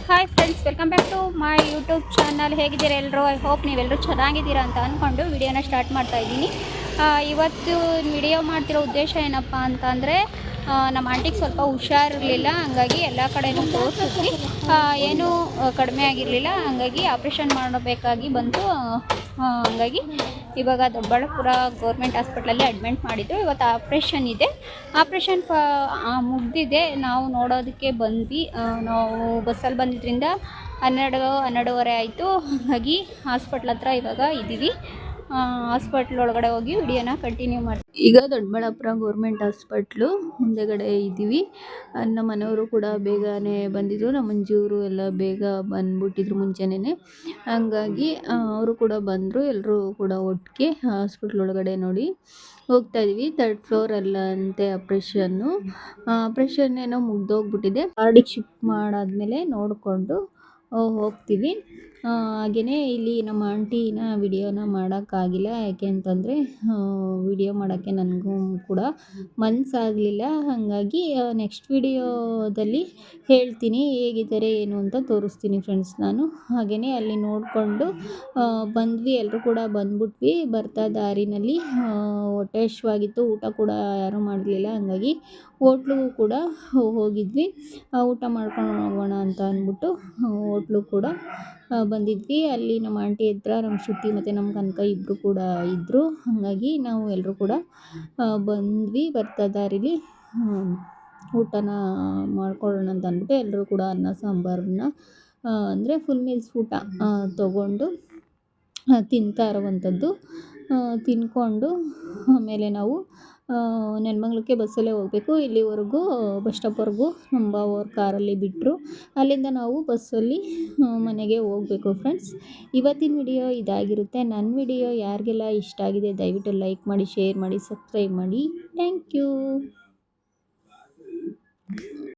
Hi friends, welcome back to my YouTube channel. ಹೇಗಿದ್ದೀರಾ ಎಲ್ಲರೂ? I hope ನೀವೆಲ್ಲರೂ ಚೆನ್ನಾಗಿದ್ದೀರಾ ಅಂತ ಅಂದ್ಕೊಂಡು ವಿಡಿಯೋನ ಸ್ಟಾರ್ಟ್ ಮಾಡ್ತಾ ಇದ್ದೀನಿ. ಇವತ್ತು ವಿಡಿಯೋ ಮಾಡ್ತಿರೋ ಉದ್ದೇಶ ಏನಪ್ಪ ಅಂತಂದರೆ, ನಮ್ಮ ಆಂಟಿಗೆ ಸ್ವಲ್ಪ ಹುಷಾರಿರಲಿಲ್ಲ, ಹಂಗಾಗಿ ಎಲ್ಲ ಕಡೆನೂ ತೋರಿಸಿದ್ವಿ. ಏನೂ ಕಡಿಮೆ ಆಗಿರಲಿಲ್ಲ, ಹಂಗಾಗಿ ಆಪ್ರೇಷನ್ ಮಾಡಬೇಕಾಗಿ ಬಂತು. ಹಂಗಾಗಿ ಇವಾಗ ದೊಡ್ಡಬಳ್ಳಾಪುರ ಗೌರ್ಮೆಂಟ್ ಹಾಸ್ಪಿಟ್ಲಲ್ಲಿ ಅಡ್ಮಿಟ್ ಮಾಡಿದ್ರು. ಇವತ್ತು ಆಪ್ರೇಷನ್ ಇದೆ. ಆಪ್ರೇಷನ್ ಮುಗ್ದಿದೆ. ನಾವು ನೋಡೋದಕ್ಕೆ ಬಂದ್ವಿ. ನಾವು ಬಸ್ಸಲ್ಲಿ ಬಂದಿದ್ದರಿಂದ 12:30 ಆಯಿತು. ಹಾಗಾಗಿ ಹಾಸ್ಪಿಟ್ಲ್ ಹತ್ರ ಇವಾಗ ಇದ್ದೀವಿ. ಹಾಸ್ಪಿಟ್ಲ್ ಒಳಗಡೆ ಹೋಗಿ ವಿಡಿಯೋನ ಕಂಟಿನ್ಯೂ ಮಾಡ್ತೀವಿ. ಈಗ ದೊಡ್ಡಬಳ್ಳಾಪುರ ಗೌರ್ಮೆಂಟ್ ಹಾಸ್ಪಿಟ್ಲು ಮುಂದೆಗಡೆ ಇದ್ದೀವಿ. ನಮ್ಮ ಮನೆಯವರು ಕೂಡ ಬೇಗನೆ ಬಂದಿದ್ರು. ನಮ್ಮ ಮಂಜಿಯವರು ಎಲ್ಲ ಬೇಗ ಬಂದ್ಬಿಟ್ಟಿದ್ರು ಮುಂಚೆನೇ. ಹಂಗಾಗಿ ಅವರು ಕೂಡ ಬಂದರು. ಎಲ್ಲರೂ ಕೂಡ ಒಟ್ಟಿಗೆ ಹಾಸ್ಪಿಟ್ಲ್ ಒಳಗಡೆ ನೋಡಿ ಹೋಗ್ತಾ ಇದೀವಿ. 3rd ಫ್ಲೋರ್ ಅಲ್ಲ ಅಂತೆ ಆಪ್ರೇಷನ್ ಏನೋ ಮುಗ್ದೋಗ್ಬಿಟ್ಟಿದೆ. ವಾರ್ಡಿಗೆ ಶಿಫ್ಟ್ ಮಾಡಾದ್ಮೇಲೆ ನೋಡಿಕೊಂಡು ಹೋಗ್ತೀವಿ. ಹಾಗೆಯೇ ಇಲ್ಲಿ ನಮ್ಮ ಆಂಟಿನ ವಿಡಿಯೋನ ಮಾಡೋಕ್ಕಾಗಿಲ್ಲ. ಯಾಕೆ ಅಂತಂದರೆ ವಿಡಿಯೋ ಮಾಡೋಕ್ಕೆ ನನಗೂ ಕೂಡ ಮನಸ್ಸಾಗಲಿಲ್ಲ. ಹಾಗಾಗಿ ನೆಕ್ಸ್ಟ್ ವಿಡಿಯೋದಲ್ಲಿ ಹೇಳ್ತೀನಿ ಹೇಗಿದ್ದಾರೆ ಏನು ಅಂತ ತೋರಿಸ್ತೀನಿ ಫ್ರೆಂಡ್ಸ್ ನಾನು. ಹಾಗೆಯೇ ಅಲ್ಲಿ ನೋಡಿಕೊಂಡು ಬಂದ್ವಿ. ಎಲ್ಲರೂ ಕೂಡ ಬಂದ್ಬಿಟ್ವಿ. ಬರ್ತಾ ದಾರಿನಲ್ಲಿ ಹೊಟ್ಟೆ ಹಸಿವಾಗಿತ್ತು. ಊಟ ಕೂಡ ಯಾರೂ ಮಾಡಲಿಲ್ಲ. ಹಂಗಾಗಿ ಹೋಟ್ಲಿಗೂ ಕೂಡ ಹೋಗಿದ್ವಿ. ಊಟ ಮಾಡ್ಕೊಂಡು ಹೋಗೋಣ ಅಂತ ಅಂದ್ಬಿಟ್ಟು ಹೋಟ್ಲು ಕೂಡ ಬಂದಿದ್ವಿ. ಅಲ್ಲಿ ನಮ್ಮ ಆಂಟಿ ಹತ್ರ ನಮ್ಮ ಶ್ರುತಿ ಮತ್ತು ನಮ್ಮ ಕನಕ ಇಬ್ಬರು ಕೂಡ ಇದ್ದರು. ಹಾಗಾಗಿ ನಾವು ಎಲ್ಲರೂ ಕೂಡ ಬಂದ್ವಿ. ಬರ್ತಾ ದಾರಿಲಿ ಊಟನ ಮಾಡ್ಕೊಳ್ಳೋಣ ಅಂತ ಅಂದ್ಬಿಟ್ಟು ಎಲ್ಲರೂ ಕೂಡ ಅನ್ನ ಸಾಂಬಾರನ್ನ ಅಂದರೆ ಫುಲ್ ಮೀಲ್ಸ್ ಊಟ ತೊಗೊಂಡು ತಿಂತಾ ಇರೋವಂಥದ್ದು. ತಿನ್ಕೊಂಡು ಆಮೇಲೆ ನಾವು ನೆಲಮಂಗಲಕ್ಕೆ ಬಸ್ಸಲ್ಲೇ ಹೋಗಬೇಕು. ಇಲ್ಲಿವರೆಗೂ ಬಸ್ ಸ್ಟಾಪ್ವರೆಗೂ ನಮ್ಮ ಭಾವವ್ರ ಕಾರಲ್ಲಿ ಬಿಟ್ಟರು. ಅಲ್ಲಿಂದ ನಾವು ಬಸ್ಸಲ್ಲಿ ಮನೆಗೆ ಹೋಗಬೇಕು ಫ್ರೆಂಡ್ಸ್. ಇವತ್ತಿನ ವಿಡಿಯೋ ಇದಾಗಿರುತ್ತೆ. ನನ್ನ ವಿಡಿಯೋ ಯಾರಿಗೆಲ್ಲ ಇಷ್ಟ ಆಗಿದೆ ದಯವಿಟ್ಟು ಲೈಕ್ ಮಾಡಿ, ಶೇರ್ ಮಾಡಿ, ಸಬ್ಸ್ಕ್ರೈಬ್ ಮಾಡಿ. Thank you.